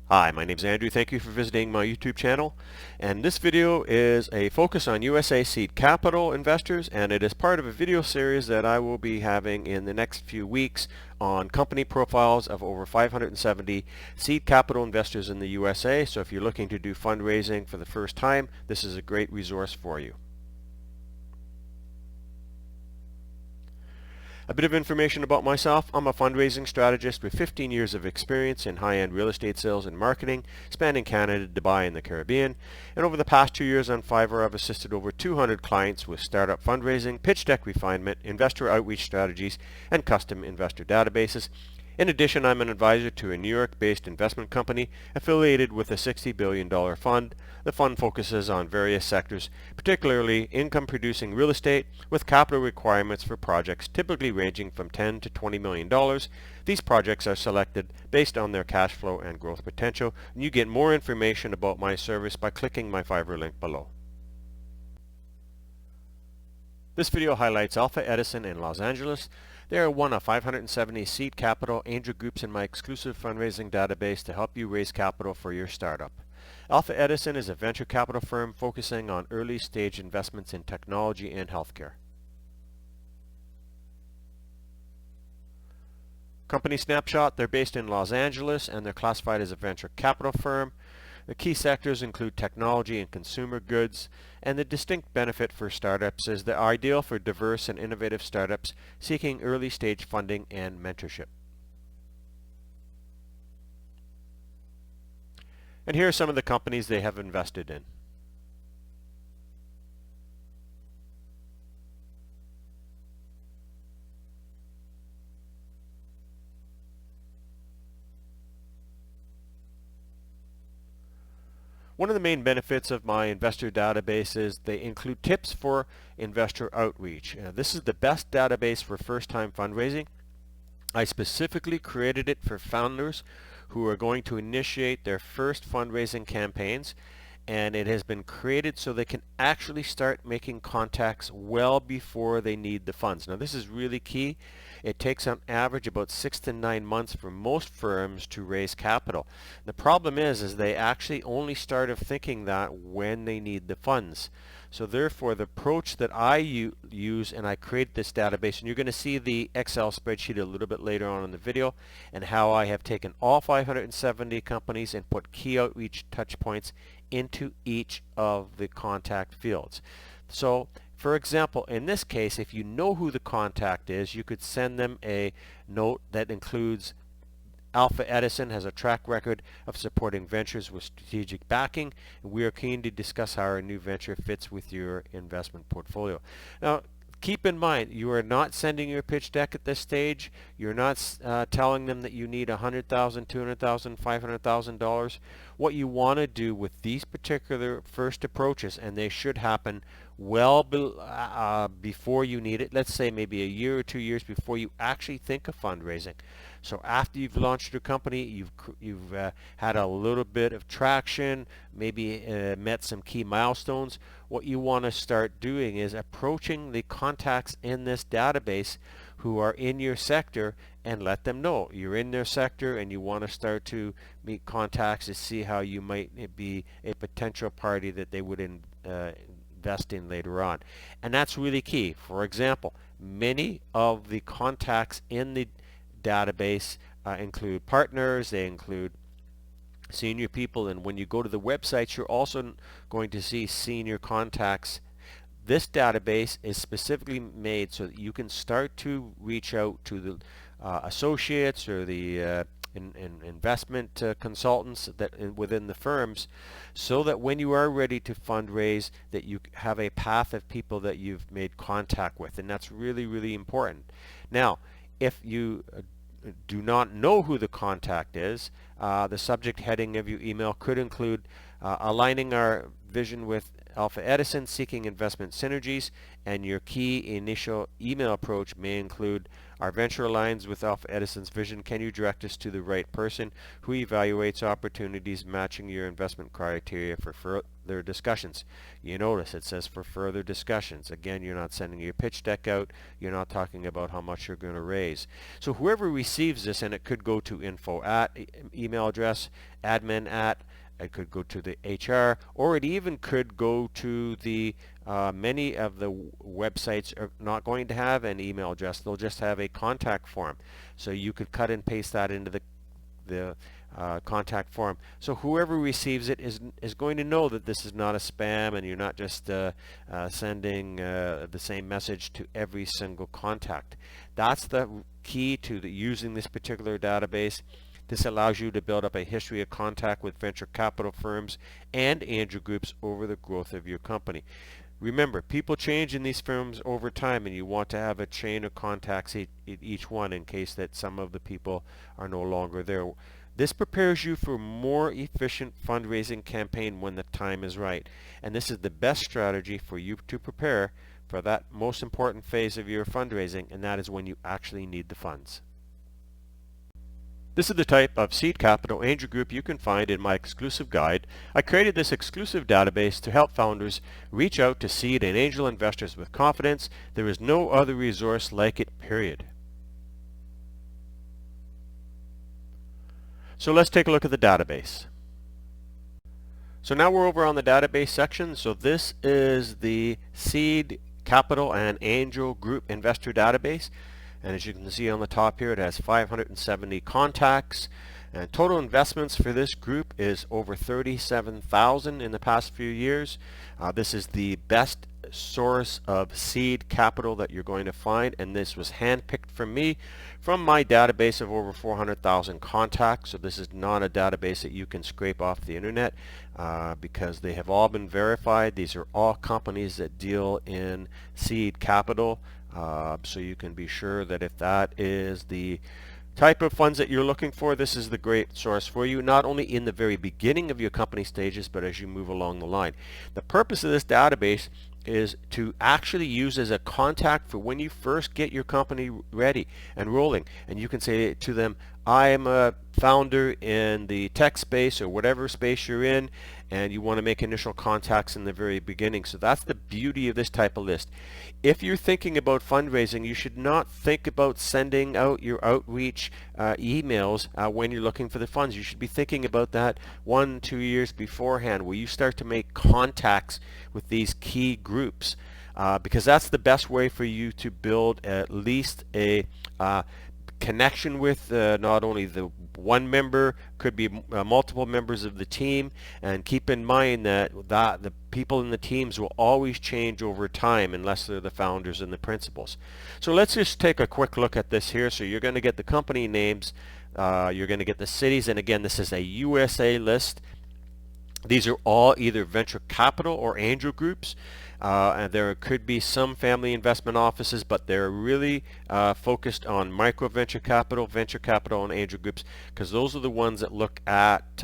Hi, my name is Andrew. Thank you for visiting my YouTube channel. And this video is a focus on USA seed capital investors, and it is part of a video series that I will be having in the next few weeks on company profiles of over 570 seed capital investors in the USA. So if you're looking to do fundraising for the first time, this is a great resource for you. A bit of information about myself. I'm a fundraising strategist with 15 years of experience in high-end real estate sales and marketing, spanning Canada, Dubai, and the Caribbean. And over the past 2 years on Fiverr, I've assisted over 200 clients with startup fundraising, pitch deck refinement, investor outreach strategies, and custom investor databases. In addition, I'm an advisor to a New York-based investment company affiliated with a $60 billion fund. The fund focuses on various sectors, particularly income-producing real estate, with capital requirements for projects typically ranging from $10 to $20 million. These projects are selected based on their cash flow and growth potential, and you get more information about my service by clicking my Fiverr link below. This video highlights Alpha Edison in Los Angeles. They are one of 570 seed capital angel groups in my exclusive fundraising database to help you raise capital for your startup. Alpha Edison is a venture capital firm focusing on early stage investments in technology and healthcare. Company snapshot: they're based in Los Angeles and they're classified as a venture capital firm. The key sectors include technology and consumer goods, and the distinct benefit for startups is they're ideal for diverse and innovative startups seeking early stage funding and mentorship. And here are some of the companies they have invested in. One of the main benefits of my investor database is they include tips for investor outreach. This is the best database for first-time fundraising. I specifically created it for founders who are going to initiate their first fundraising campaigns, and it has been created so they can actually start making contacts well before they need the funds. Now this is really key. It takes on average about 6 to 9 months for most firms to raise capital. The problem is they actually only start of thinking that when they need the funds. So therefore the approach that I use, and I create this database, and you're going to see the Excel spreadsheet a little bit later on in the video, and how I have taken all 570 companies and put key outreach touch points into each of the contact fields. So for example, in this case, if you know who the contact is, you could send them a note that includes Alpha Edison has a track record of supporting ventures with strategic backing, and we are keen to discuss how our new venture fits with your investment portfolio. Now, keep in mind, you are not sending your pitch deck at this stage. You're not telling them that you need $100,000, $200,000, $500,000. What you want to do with these particular first approaches, and they should happen well before you need it, let's say maybe a year or 2 years before you actually think of fundraising. So after you've launched your company, you've had a little bit of traction, maybe met some key milestones. What you want to start doing is approaching the contacts in this database who are in your sector and let them know you're in their sector and you want to start to meet contacts to see how you might be a potential party that they would invest in later on. And that's really key. For example, many of the contacts in the database include partners, they include senior people, and when you go to the websites you're also going to see senior contacts. This database is specifically made so that you can start to reach out to the associates or the investment consultants that within the firms, so that when you are ready to fundraise that you have a path of people that you've made contact with, and that's really, really important. Now, if you do not know who the contact is, the subject heading of your email could include aligning our vision with Alpha Edison, seeking investment synergies, and your key initial email approach may include our venture aligns with Alpha Edison's vision. Can you direct us to the right person who evaluates opportunities matching your investment criteria for further discussions. You notice it says for further discussions. Again, you're not sending your pitch deck out. You're not talking about how much you're going to raise. So whoever receives this, and it could go to info at email address, admin at, it could go to the HR, or it even could go to the many of the websites are not going to have an email address. They'll just have a contact form. So you could cut and paste that into the contact form. So whoever receives it is going to know that this is not a spam, and you're not just sending the same message to every single contact. That's the key to using this particular database. This allows you to build up a history of contact with venture capital firms and angel groups over the growth of your company. Remember, people change in these firms over time, and you want to have a chain of contacts each one in case that some of the people are no longer there. This prepares you for a more efficient fundraising campaign when the time is right. And this is the best strategy for you to prepare for that most important phase of your fundraising, and that is when you actually need the funds. This is the type of seed capital angel group you can find in my exclusive guide. I created this exclusive database to help founders reach out to seed and angel investors with confidence. There is no other resource like it, period. So let's take a look at the database. So now we're over on the database section. So this is the seed capital and angel group investor database. And as you can see on the top here, it has 570 contacts, and total investments for this group is over $37,000 in the past few years. This is the best source of seed capital that you're going to find, and this was handpicked from me from my database of over 400,000 contacts. So this is not a database that you can scrape off the internet because they have all been verified. These are all companies that deal in seed capital. So you can be sure that if that is the type of funds that you're looking for, this is the great source for you, not only in the very beginning of your company stages, but as you move along the line. The purpose of this database is to actually use as a contact for when you first get your company ready and rolling. And you can say to them, I am a founder in the tech space or whatever space you're in, and you want to make initial contacts in the very beginning. So that's the beauty of this type of list. If you're thinking about fundraising, you should not think about sending out your outreach emails when you're looking for the funds. You should be thinking about that 1-2 years beforehand, where you start to make contacts with these key groups, because that's the best way for you to build at least a connection with not only the one member, could be multiple members of the team. And keep in mind that the people in the teams will always change over time unless they're the founders and the principals. So let's just take a quick look at this here. So you're going to get the company names, you're going to get the cities, and again, this is a USA list. These are all either venture capital or angel groups. And there could be some family investment offices, but they're really focused on micro venture capital, and angel groups, because those are the ones that look at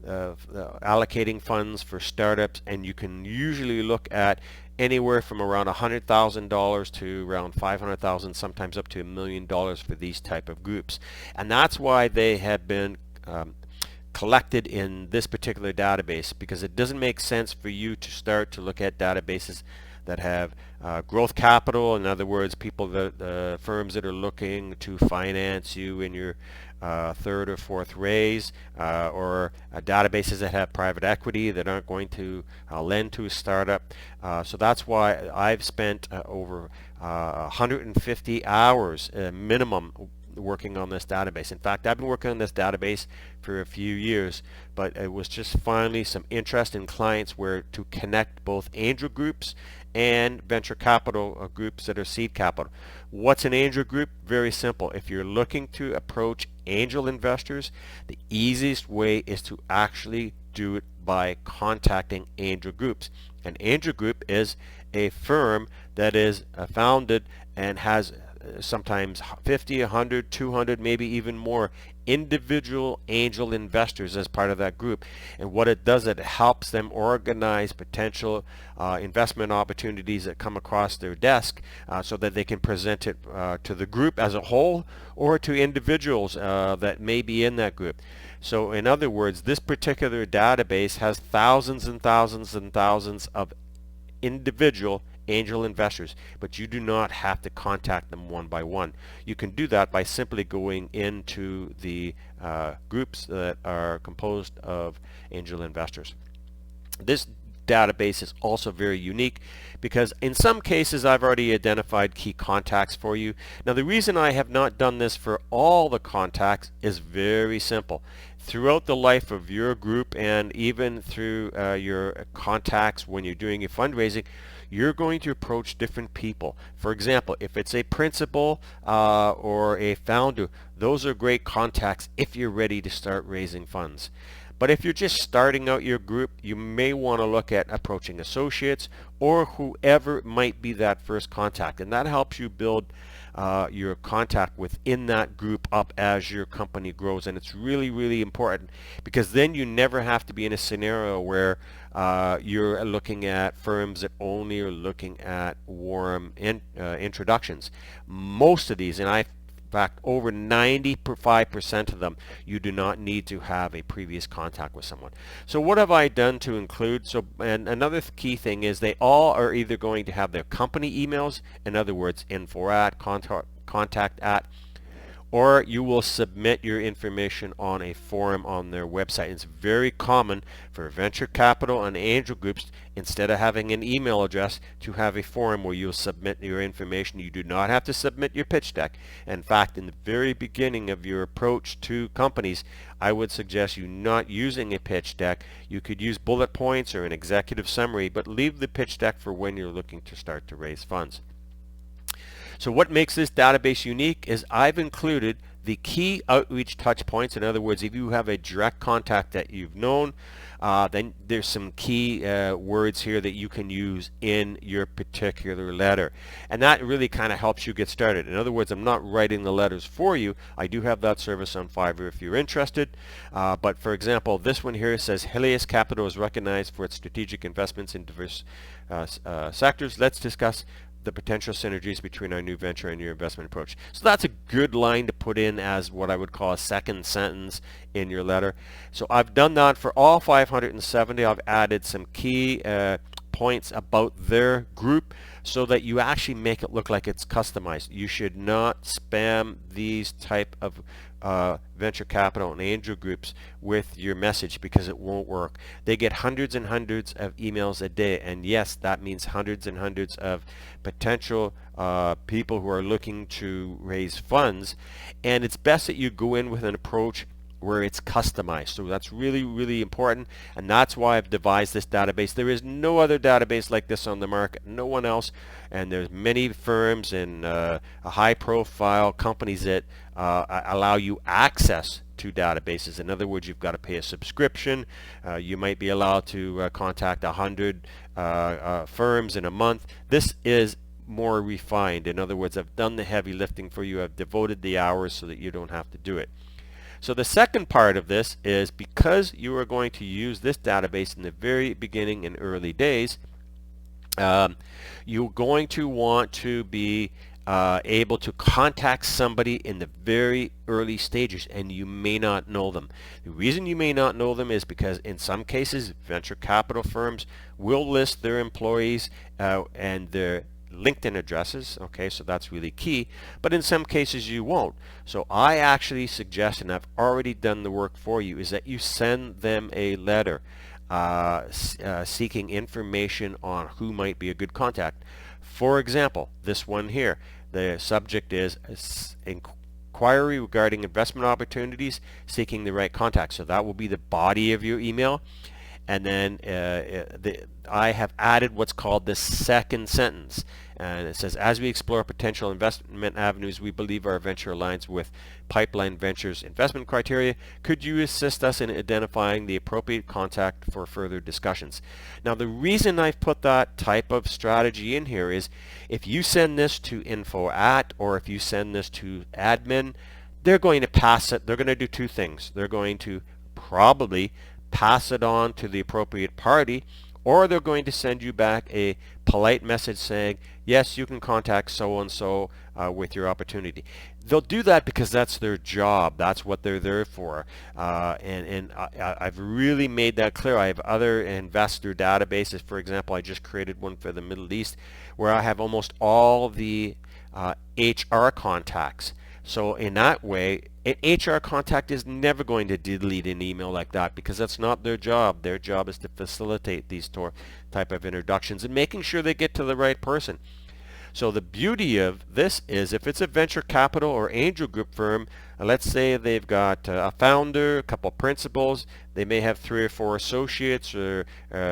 allocating funds for startups, and you can usually look at anywhere from around $100,000 to around $500,000, sometimes up to $1 million for these type of groups. And that's why they have been collected in this particular database, because it doesn't make sense for you to start to look at databases that have growth capital. In other words, firms that are looking to finance you in your third or fourth raise, or databases that have private equity that aren't going to lend to a startup. So that's why I've spent over 150 hours minimum working on this database. In fact, I've been working on this database for a few years, but it was just finally some interest in clients where to connect both angel groups and venture capital groups that are seed capital. What's an angel group? Very simple. If you're looking to approach angel investors, the easiest way is to actually do it by contacting angel groups. An angel group is a firm that is founded and has sometimes 50, 100, 200, maybe even more individual angel investors as part of that group. And what it does, it helps them organize potential investment opportunities that come across their desk so that they can present it to the group as a whole or to individuals that may be in that group. So in other words, this particular database has thousands and thousands and thousands of individual angel investors, but you do not have to contact them one by one. You can do that by simply going into the groups that are composed of angel investors. This database is also very unique because in some cases I've already identified key contacts for you. Now the reason I have not done this for all the contacts is very simple. Throughout the life of your group and even through your contacts when you're doing your fundraising, you're going to approach different people. For example, if it's a principal or a founder, those are great contacts if you're ready to start raising funds. But if you're just starting out your group, you may want to look at approaching associates or whoever might be that first contact, and that helps you build your contact within that group up as your company grows. And it's really, really important because then you never have to be in a scenario where you're looking at firms that only are looking at warm introductions. Most of these, and in fact, over 95% of them, you do not need to have a previous contact with someone. So what have I done to include? And another key thing is they all are either going to have their company emails, in other words, info at, contact at, or you will submit your information on a forum on their website. It's very common for venture capital and angel groups, instead of having an email address, to have a forum where you'll submit your information. You do not have to submit your pitch deck. In fact, in the very beginning of your approach to companies, I would suggest you not using a pitch deck. You could use bullet points or an executive summary, but leave the pitch deck for when you're looking to start to raise funds. So what makes this database unique is I've included the key outreach touch points. In other words, if you have a direct contact that you've known, then there's some key words here that you can use in your particular letter. And that really kind of helps you get started. In other words, I'm not writing the letters for you. I do have that service on Fiverr if you're interested. But for example, this one here says, Helios Capital is recognized for its strategic investments in diverse sectors. Let's discuss the potential synergies between our new venture and your investment approach. So that's a good line to put in as what I would call a second sentence in your letter. So I've done that for all 570. I've added some key points about their group so that you actually make it look like it's customized. You should not spam these type of venture capital and angel groups with your message because it won't work. They get hundreds and hundreds of emails a day, and yes, that means hundreds and hundreds of potential people who are looking to raise funds, and it's best that you go in with an approach where it's customized. So that's really, really important, and that's why I've devised this database. There is no other database like this on the market, no one else, and there's many firms and high profile companies that allow you access to databases. In other words, you've got to pay a subscription. You might be allowed to contact 100 firms in a month. This is more refined. In other words, I've done the heavy lifting for you. I've devoted the hours so that you don't have to do it. So the second part of this is, because you are going to use this database in the very beginning and early days, you're going to want to be able to contact somebody in the very early stages, and you may not know them. The reason you may not know them is because in some cases venture capital firms will list their employees and their LinkedIn addresses. Okay, so that's really key, but in some cases you won't. So I actually suggest, and I've already done the work for you, is that you send them a letter seeking information on who might be a good contact. For example, this one here, the subject is inquiry regarding investment opportunities, seeking the right contact. So that will be the body of your email. And then I have added what's called the second sentence, and it says, as we explore potential investment avenues, we believe our venture aligns with Pipeline Ventures investment criteria. Could you assist us in identifying the appropriate contact for further discussions? Now, the reason I've put that type of strategy in here is if you send this to info at, or if you send this to admin, they're going to pass it. They're going to do two things. They're going to probably pass it on to the appropriate party, or they're going to send you back a polite message saying, yes, you can contact so-and-so with your opportunity. they'll do that because that's their job. That's what they're there for. I've really made that clear. I have other investor databases. For example, I just created one for the Middle East where I have almost all the HR contacts. So in that way, an HR contact is never going to delete an email like that because that's not their job. Their job is to facilitate these type of introductions and making sure they get to the right person. So the beauty of this is if it's a venture capital or angel group firm, let's say they've got a founder, a couple principals, they may have 3 or 4 associates or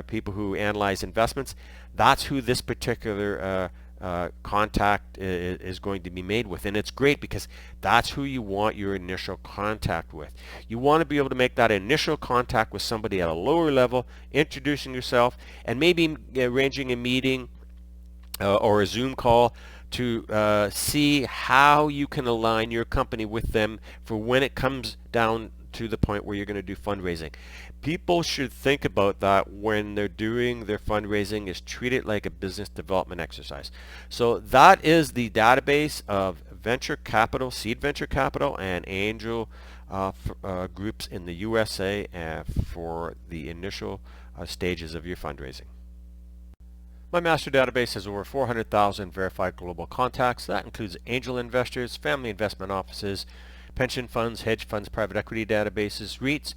people who analyze investments. That's who this particular contact is going to be made with. And it's great because that's who you want your initial contact with. You want to be able to make that initial contact with somebody at a lower level, introducing yourself, and maybe arranging a meeting or a Zoom call to see how you can align your company with them for when it comes down to the point where you're going to do fundraising. People should think about that when they're doing their fundraising, is treat it like a business development exercise. So that is the database of venture capital, seed venture capital, and angel groups in the USA for the initial stages of your fundraising. My master database has over 400,000 verified global contacts. That includes angel investors, family investment offices, pension funds, hedge funds, private equity databases, REITs,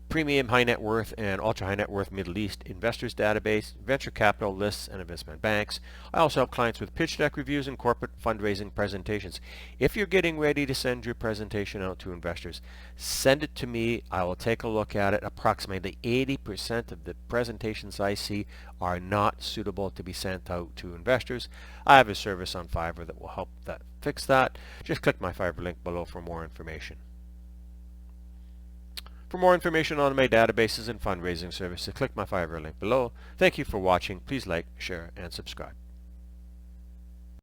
premium high net worth and ultra high net worth Middle East investors database, venture capital lists, and investment banks. I also help clients with pitch deck reviews and corporate fundraising presentations. If you're getting ready to send your presentation out to investors, send it to me. I will take a look at it. Approximately 80% of the presentations I see are not suitable to be sent out to investors. I have a service on Fiverr that will help fix that. Just click my Fiverr link below for more information. For more information on my databases and fundraising services, click my Fiverr link below. Thank you for watching. Please like, share, and subscribe.